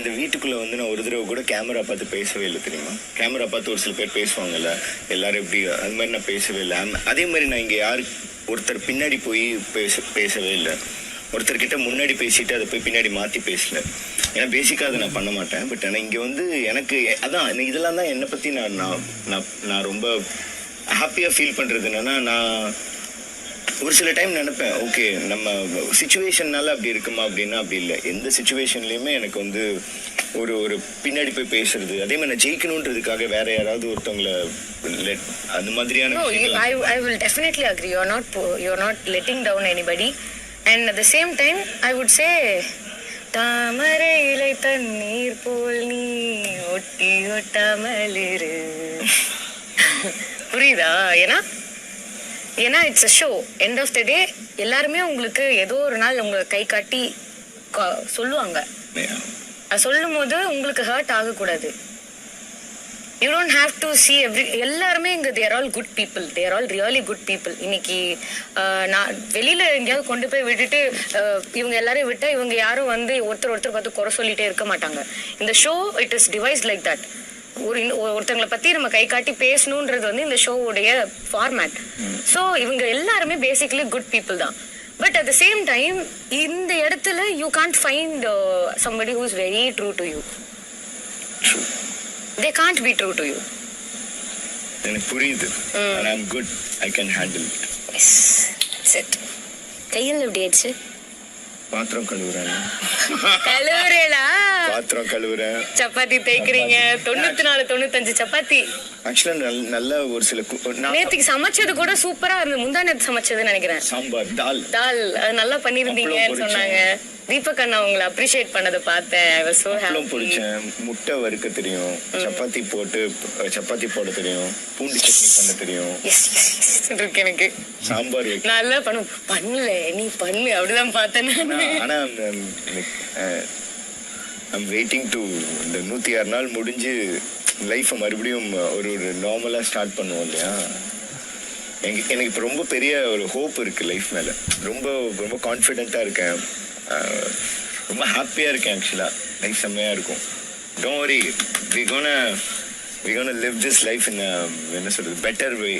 இந்த வீட்டுக்குள்ள வந்து நான் ஒரு தடவை கூட கேமரா பார்த்து பேசவே இல்லை தெரியுமா. கேமரா பார்த்து ஒரு சில பேர் பேசுவாங்கல்ல, எல்லாரும் எப்படி, அது மாதிரி நான் பேசவே இல்லை. அதே மாதிரி நான் இங்கே ஒருத்தர் பின்னாடி போய் பேசவே இல்லை. ஒருத்தர்கிட்ட முன்னாடி பேசிட்டு அதை போய் பின்னாடி மாற்றி பேசல. ஏன்னா பேசிக்காக அதை நான் பண்ண மாட்டேன். பட் ஆனால் இங்கே வந்து எனக்கு அதான் இதெல்லாம் தான் என்னை பற்றி நான் ரொம்ப ஹாப்பியாக ஃபீல் பண்ணுறது என்னென்னா, நான் ஒரு சில டைம் நினைப்பேன், ஓகே நம்ம சிச்சுவேஷன்னால அப்படி இருக்குமா அப்படின்னா அப்படி இல்லை. எந்த சிச்சுவேஷன்லையுமே எனக்கு வந்து ஒரு பின்னாடி போய் பேசுறது, அதே மாதிரி நான் ஜெயிக்கணுன்றதுக்காக வேற யாராவது ஒருத்தவங்களை அந்த மாதிரியான I will definitely agree. You're not letting down anybody. And at the same time, I would say, தாமரை இலை தண்ணீர் போல் நீ ஒட்டி ஒட்டாமலிரு. புரியுதா? ஏன்னா it's a show. End of the day எல்லாருமே உங்களுக்கு ஏதோ ஒரு நாள் உங்களை கை காட்டி சொல்லுவாங்க. அது சொல்லும் போது உங்களுக்கு ஹர்ட் ஆகக்கூடாது. You don't have to C எல்லாருமே இங்கே தேர் ஆல் குட் பீப்புள். தேர் ஆல் ரியலி குட் பீப்புள். இன்னைக்கு நான் வெளியில எங்கேயாவது கொண்டு போய் விட்டுட்டு இவங்க எல்லாரையும் விட்டா இவங்க யாரும் வந்து ஒருத்தர் பார்த்து குறை சொல்லிட்டே இருக்க மாட்டாங்க. இந்த show it is device like that. ஒருத்தங்களை பத்தி நம்ம கை காட்டி பேசணுன்றது வந்து இந்த ஷோவுடைய ஃபார்மேட். ஸோ இவங்க எல்லாருமே பேசிக்கலி குட் பீப்புள் தான். But at the same time இந்த இடத்துல you can't find somebody who is very true to you. They can't be true to you. எனக்கு புரியுது. and I'm good. I can handle it. Yes. That's it. கையில் எப்படி ஆயிடுச்சு? பாத்திரம் கழுவுறேன். பாத்திரம் கழுவுறேன். சப்பாத்தி தேய்க்கிறீங்க. 94 95 சப்பாத்தி. ஆக்சுவலா நல்ல ஒரு சில நேத்துக்கு சமைச்சது கூட சூப்பரா இருந்தது. முந்தா நேத்து சமைச்சதுன்னு நினைக்கிறேன். சாம்பார் தால் அது நல்லா பண்ணிருந்தீங்கன்னு சொன்னாங்க. தீபக் அண்ணா உங்களை அப்ரிஷியேட் பண்ணதை பார்த்தேன். I was so happy. பிடிச்சேன். முட்டை வறுக்க தெரியும், சப்பாத்தி சப்பாத்தி போட தெரியும், பூண்டு சட்னி பண்ண தெரியும். இருக்கு எனக்கு. சாம்பார் நல்லா பண்ணல நீ பண்ணு அப்படிதான் பார்த்தேன். ஆனா I'm waiting to இந்த 106 நாள் முடிஞ்சு லைஃபை மறுபடியும் ஒரு நார்மலா ஸ்டார்ட் பண்ணுவோம் இல்லையா. எனக்கு இப்போ ரொம்ப பெரிய ஒரு ஹோப் இருக்கு லைஃப் மேல. ரொம்ப ரொம்ப கான்ஃபிடென்ட்டா இருக்கேன். ரொம்ப ஹாப்பியா இருக்கேன். ஆக்சுவலா லைஃப் செம்மையா இருக்கும். Don't worry, we gonna live this life in a என்ன சொல்றது better way,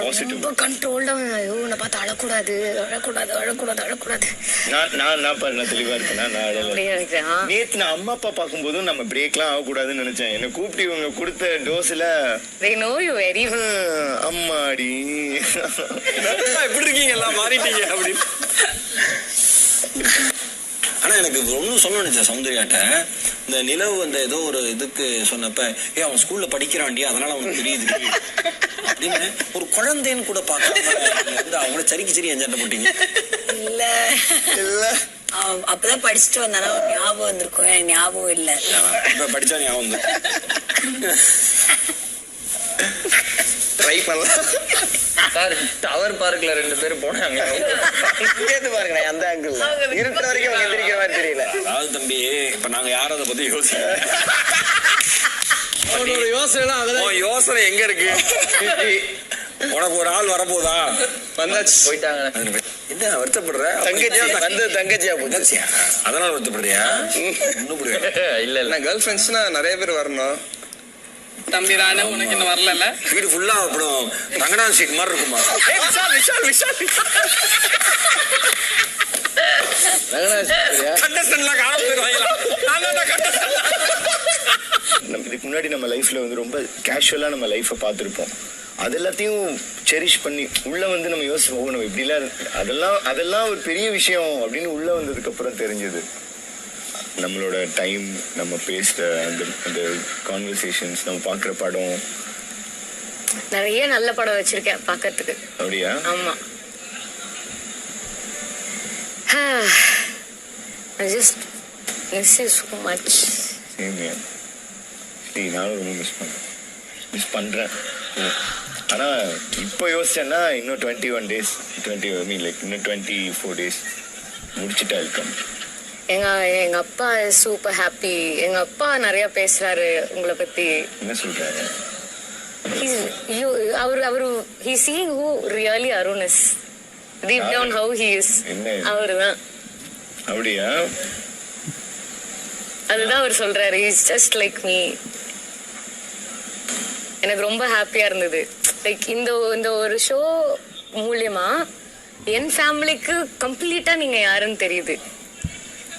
positive. ரொம்ப கண்ட்ரோல்டா. ஐயோ நான் பார்த்து அழக்கூடாது. நான் தெளிவா இருக்கேன். நேத்து நான் அம்மா அப்பா பார்க்கும்போதும் நம்ம பிரேக்லாம் ஆகக்கூடாதுன்னு நினைச்சேன். என்னை கூப்பிட்டு இவங்க கொடுத்த டோஸ்ல they know you very well. அம்மாடி எப்படி இருக்கீங்க, எல்லாம் மாறிட்டீங்க அப்படின்னு. ஆனா எனக்கு ஒன்னும் சொல்ல நினைச்சேன் சௌந்தர்யாட்ட. இந்த நிலவு அந்த ஏதோ ஒரு இதுக்கு சொன்னப்ப, அவன் ஸ்கூல்ல படிக்கிறான்டி அதனால அவனுக்கு தெரியுது அப்படின்னு ஒரு குழந்தைன்னு கூட பார்க்க அவங்கள சரி என்ஜாய் போட்டீங்க. இல்ல அப்பதான் படிச்சுட்டு வந்தானா ஞாபகம் வந்திருக்கும். எனக்கு ஞாபகம் இல்ல. இப்ப படிச்சா ஞாபகம் வந்து ட்ரை பண்ணலாம். டவர் பார்க்ல 2 பேர் போனாங்க. பாருங்க அந்த ஆங்கிள் இருக்கிற வரைக்கும் அவங்க எந்திரிக்கிற மாதிரி தெரியல. அதாவது தம்பி, இப்ப நாங்க யாரும் அதை பத்தி யோசனை எங்க இருக்கு? உனக்கு ஒரு ஆள் வரப்போதா? வந்தாச்சு, போயிட்டாங்க. என்ன வருத்தப்படுற? தங்கச்சியா போச்சு, அதனால வருத்தப்படுறியா? இன்னும் புரியாது. இல்ல கேர்ள் ஃப்ரெண்ட்ஸ்னா நிறைய பேர் வரணும். தம்பி தானே, உனக்கு இன்னும் வரல. வீடு ஃபுல்லா அப்புறம் ரங்கநாத் சீட் மாதிரி இருக்குமா? இதுக்கு முன்னாடி நம்ம லைஃப்ல வந்து ரொம்ப கேஷுவலா நம்ம லைஃபை பார்த்துருப்போம். அது எல்லாத்தையும் செரிஷ் பண்ணி உள்ள வந்து நம்ம யோசிப்போம், நம்ம இப்படிலாம் அதெல்லாம் ஒரு பெரிய விஷயம் அப்படின்னு உள்ள வந்ததுக்கு அப்புறம் தெரிஞ்சது. நம்மளோட டைம், நம்ம பேசுற அந்த கான்வர்சேஷன்ஸ், நம்ம பார்க்குற படம், நிறைய நல்ல படம் வச்சிருக்கேன் பார்க்கறதுக்கு. அப்படியா? ஆமா. I just miss you so much. நானும் ரொம்ப மிஸ் பண்றேன். ஆனா இப்போ யோசிச்சேன்னா இன்னும் 21 days, இன்னும் 24 days முடிச்சுட்டா இருக்கேன். எங்க அப்பா சூப்பர் ஹாப்பி. எங்க அப்பா நிறைய பேசுறாரு உங்களை பத்தி. என்ன சொல்றாரு? அவரு he seeing who really Arun is deep down, how he is. அவருதான். அப்படியா? அதுதான் அவர் சொல்றாரு, இஸ் ஜஸ்ட் லைக் மீ. எனக்கு ரொம்ப ஹாப்பியா இருந்தது. லைக் இந்த ஒரு ஷோ மூலியமா என் ஃபேமிலிக்கு கம்ப்ளீட்டா நீங்க யாருன்னு தெரியுது.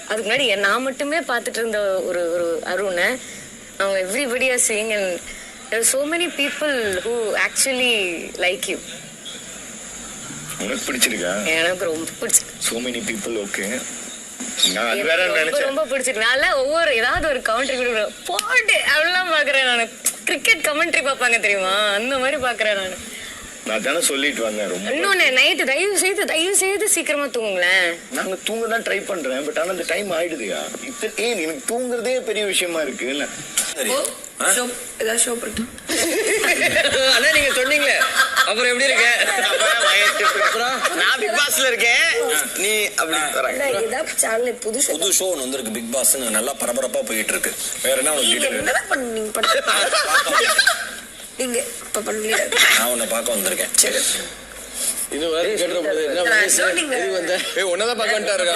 அதுக்கு முன்னாடி நான் மட்டுமே பார்த்துட்டு இருந்த ஒரு அருணை அவங்க everybody are seeing and there are so many people who actually like you. உனக்கு பிடிச்சிருக்கா? எனக்கு ரொம்ப பிடிச்சி. so many people okay. நான் அது வேற நினைச்சேன். ரொம்ப பிடிச்சிருக்கு. நான் ஒவ்வொரு ஏதாவது ஒரு கமெண்ட்ரி கூட போட்டு அப்படிலாம் பாக்குறேன். நான் கிரிக்கெட் கமெண்ட்ரி பார்ப்பாங்க தெரியுமா, அந்த மாதிரி பாக்குறேன் நான். நான் தானே சொல்லிட்டு வந்தேன். ரொம்ப இன்னொன்னு நைட்டு தயவு செய்து சீக்கிரமா தூங்குங்களேன். நாங்க தூங்க தான் ட்ரை பண்றேன், பட் ஆனா அந்த டைம் ஆயிடுதுயா. எனக்கு தூங்குறதே பெரிய விஷயமா இருக்கு. இல்ல அண்ணா நீங்க சொன்னீங்களே அப்புறம் எப்படி இருக்க? நான் பிக் பாஸ்ல இருக்கேன், நீ அப்படி புது ஷோ ஒன்று வந்திருக்கு பிக் பாஸ், நல்லா பரபரப்பா போயிட்டு இருக்கு. வேற என்ன நீங்க இப்ப பண்ணீங்க. நான் உன்னை பார்க்க வந்திருக்கேன். சரி இது வரை கேட்ற போது என்ன வந்த உன்னதான் பார்க்க வந்துட்டாருங்க.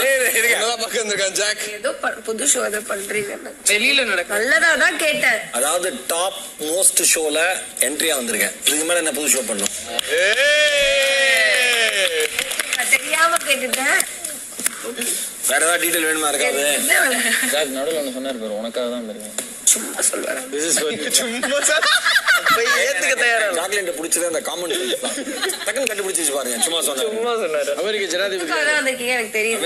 உன்னதான் பார்க்க வந்திருக்கான் ஜாக். ஏதோ புது ஷோ ஏதோ பண்றீங்க. வெளியில நடக்க நல்லதா தான் கேட்டேன். அதாவது டாப் மோஸ்ட் ஷோல என்ட்ரியா வந்திருக்கேன். இதுக்கு மேல என்ன புது ஷோ பண்ணும்? தெரியாம கேட்டுட்டேன். வேற ஏதாவது டீடைல் வேணுமா இருக்காது? ஜாக் நடுவுல ஒன்னு சொன்னாரு பாரு, உனக்காக தான் வந்திருக்கேன். சும்மா சொல்லுவாரு. சும்மா போய் ஏத்துக்க தயாரா. சாக்லேட் பிடிச்சது அந்த காமெண்ட் டக்குன்னு கண்டுபிடிச்சு பாருங்க. சும்மா சொன்னாரு. அமெரிக்க ஜனாதிபதி வந்திருக்கீங்க எனக்கு தெரியும்.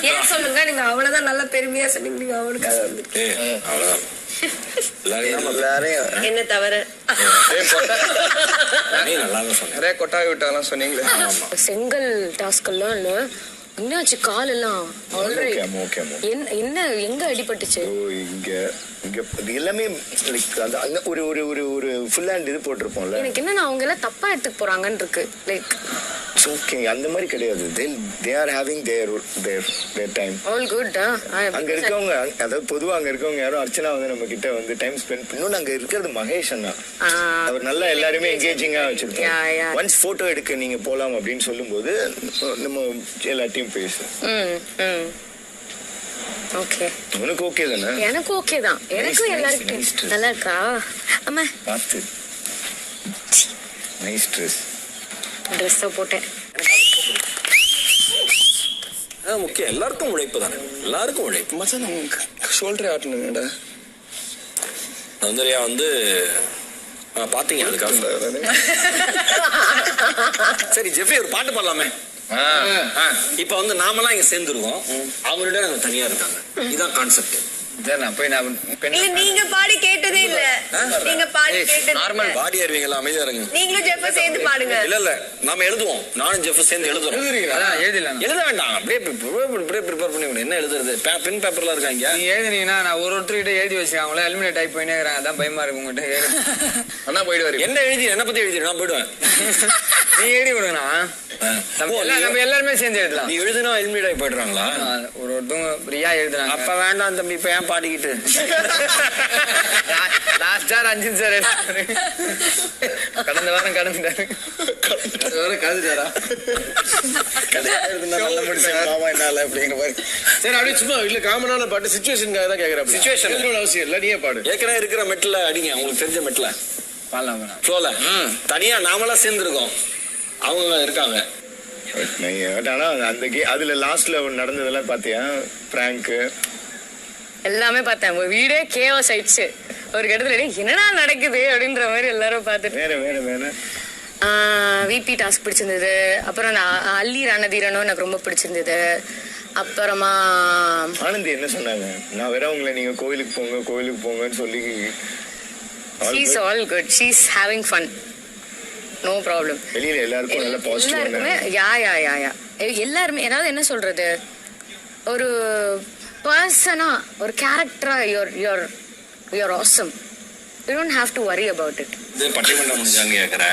ஏன் சொல்லுங்க, நீங்க அவ்வளவுதான் நல்லா பெருமையா சொன்னீங்க. நீங்க அவனுக்காக வந்துட்டு அவ்வளவுதான். எல்லாரையும் என்ன தவிர நிறைய கொட்டாவி விட்டாலாம் சொன்னீங்களே. செங்கல் டாஸ்க் எல்லாம் இல்ல, என்னாச்சு கால் எல்லாம் என்ன எங்க அடிபட்டுச்சு? இங்க எல்லாமே அந்த ஒரு ஃபுல் ஹேண்ட் இது போட்டிருப்போம்ல. எனக்கு என்னன்னா அவங்க எல்லாம் தப்பா எடுத்துக்க போறாங்கன்னு இருக்கு. லைக் ஓகே, அந்த மாதிரி கிடையாது. they are having their time. all good. அங்க இருக்கவங்க, அதாவது பொதுவா அங்க இருக்கவங்க யாரும் அர்ச்சனா வந்து நம்ம கிட்ட வந்து டைம் ஸ்பெண்ட் பண்ணணும். அங்க இருக்கிறது மகேஷ் அண்ணா, அவர் நல்லா எல்லாருமே என்கேஜிங்கா வச்சிருக்கோம். ஒன்ஸ் போட்டோ எடுக்க நீங்க போலாம் அப்படின்னு சொல்லும் போது நம்ம எல்லாத்தையும் பேசுவோம். ஓகே, உனக்கு ஓகே தானே? எனக்கு ஓகே தான். எனக்கும் எல்லாருக்கும் நல்லா இருக்கா? அம்மா பார்த்து நைஸ் ட்ரெஸ் போட்டேன். முக்கியம் எல்லாருக்கும் உழைப்பு தானே, எல்லாருக்கும் உழைப்பு. மச்சான் ஷோல்டர் ஆட்டணுங்கடா. சௌந்தர்யா வந்து பாத்தீங்க அதுக்காக. சரி ஜெஃபி ஒரு பாட்டு பாடலாமே. இப்ப வந்து நாமெல்லாம் இங்க சேர்ந்துருக்கோம், அவங்கள்ட்ட நாங்க தனியா இருக்காங்க. இதுதான் கான்செப்ட். நீங்க பாடி கேட்டதே இல்ல. நீங்க பாடி கேட்டது நார்மல் பாடி ஏறுவீங்களா? அமைதியா இருங்க. நீங்களும் ஜெஃப் சேர்ந்து பாடுங்க. இல்ல நாம எழுதுவோம். நானும் ஜெஃப் சேர்ந்து எழுதுறோம். எழுத வேண்டாம், அப்படியே ப்ரிப்பேர் பண்ணி. என்ன எழுதுறது? பென் பேப்பர்ல இருக்காங்க. நீ எழுதுனீங்கன்னா நான் ஒருத்தர்கிட்ட எழுதி வச்சுக்கேன். அவங்கள எலிமினேட் ஆகி போயினே இருக்கிறாங்க. அதான் பயமா இருக்கு உங்ககிட்ட. அண்ணா போயிடுவாரு. என்ன எழுதி என்ன பத்தி எழுதி நான் போயிடுவேன். நீ எழுதி கொடுங்கண்ணா, நம்ம எல்லாருமே சேர்ந்து எழுதலாம். நீ எழுதுனா எலிமினேட் ஆகி போயிடுறாங்களா? ஒருத்தவங்க பிரியா எழுதுனாங்க. அப்ப வேண்டாம் தம்பி, இப்ப ஏன் பாடிக்கிட்டு? லாஸ்டா ரஞ்சித் சார் கடந்த வாரம் கடந்துட்டாரு. சரி அப்படியே சும்மா இல்ல காமனான பாட்டு சிச்சுவேஷனுக்காக தான் கேக்குறேன். சிச்சுவேஷன் அவசியம் இல்ல, நீயே பாடு. ஏற்கனவே இருக்கிற மெட்ல அடிங்க, உங்களுக்கு தெரிஞ்ச மெட்ல பாடலாம். ஃப்ளோல தனியா நாமெல்லாம் சேர்ந்து இருக்கோம், அவங்க இருக்காங்க. ஆனா அந்த அதுல லாஸ்ட்ல நடந்ததெல்லாம் பாத்தியா? பிராங்க் எல்லாமே பார்த்தேன். வீடே கேஓஸ் ஆயிடுச்சு ஒரு இடத்துல. என்னடா நடக்குது அப்படின்ற மாதிரி எல்லாரும் பார்த்துட்டு. வேற விபி டாஸ்க் பிடிச்சிருந்தது. அப்புறம் அள்ளி ரணதீரனும் எனக்கு ரொம்ப பிடிச்சிருந்தது. அப்புறமா ஆனந்தி என்ன சொன்னாங்க? நான் வேற உங்களை நீங்க கோயிலுக்கு போங்கன்னு சொல்லி. she's all good, she's having fun, no problem. வெளியில எல்லாருக்கும் நல்ல பாசிட்டிவ். யா எல்லாருமே ஏதாவது என்ன சொல்றது, ஒரு பர்சனா ஒரு கேரக்டரா you're awesome, you don't have to worry about it. இது பட்டிமன்றம் முடிஞ்சாங்க கேக்குற.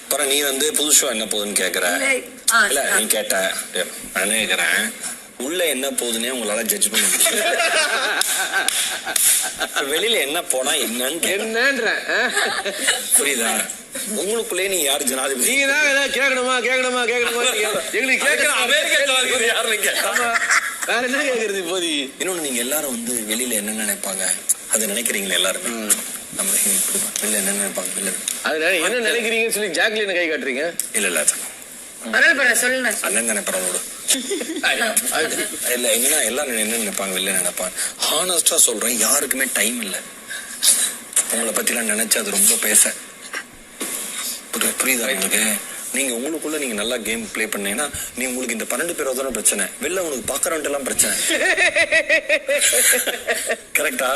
அப்புறம் நீ வந்து புது ஷோ என்ன போகுதுன்னு கேக்குற. இல்ல நீ கேட்ட நானே கேக்குறேன், உள்ள என்ன போகுதுன்னே உங்களால ஜட்ஜ் பண்ண முடியும். வெளியில என்ன போனா என்னன்ற புரியுதா? உங்களுக்குள்ளே நீங்க யாரு ஜனாதிபதி? நீங்க தான் கேட்கணுமா எங்களுக்கு கேட்கணும். அமெரிக்க ஜனாதிபதி யாருன்னு கேட்டா வேற என்ன கேக்குறது இப்போதைக்கு? இன்னொன்னு நீங்க எல்லாரும் வந்து வெளியில என்ன நினைப்பாங்க அது நினைக்கிறீங்களா எல்லாருமே? நம்ம வெளியில என்ன நினைப்பாங்க இல்ல அதனால என்ன நினைக்கிறீங்கன்னு சொல்லி ஜாக்லின் கை காட்டுறீங்க. இல்ல இல்ல பரவாயில்ல சொல்லுங்க. அண்ணன் நினைப்பறோட இல்ல என்னன்னா எல்லாரும் என்ன நினைப்பாங்க வெளில நினைப்பாங்க. ஹானஸ்டா சொல்றேன், யாருக்குமே டைம் இல்ல உங்களை பத்தி எல்லாம் நினைச்சு அது ரொம்ப பேச. புரியுதா உங்களுக்கு? நீங்க உங்களுக்குள்ள நீங்க நல்லா கேம் பிளே பண்ணீங்கன்னா நீ உங்களுக்கு இந்த 12 பேர் தானே பிரச்சனை, வெளில உனக்கு பாக்குறவன்ட்டு எல்லாம் பிரச்சனை. கரெக்டா?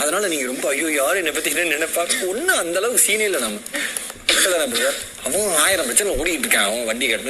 அதனால நீங்க ரொம்ப ஐயோ யாரும் என்னை பத்தி என்ன நினைப்பாங்க ஒண்ணு அந்த அளவுக்கு சீனே இல்லை. நம்ம அவன் 1000 பிரச்சனை ஓடிக்கிட்டு இருக்கான். அவன் வண்டி கட்டணும்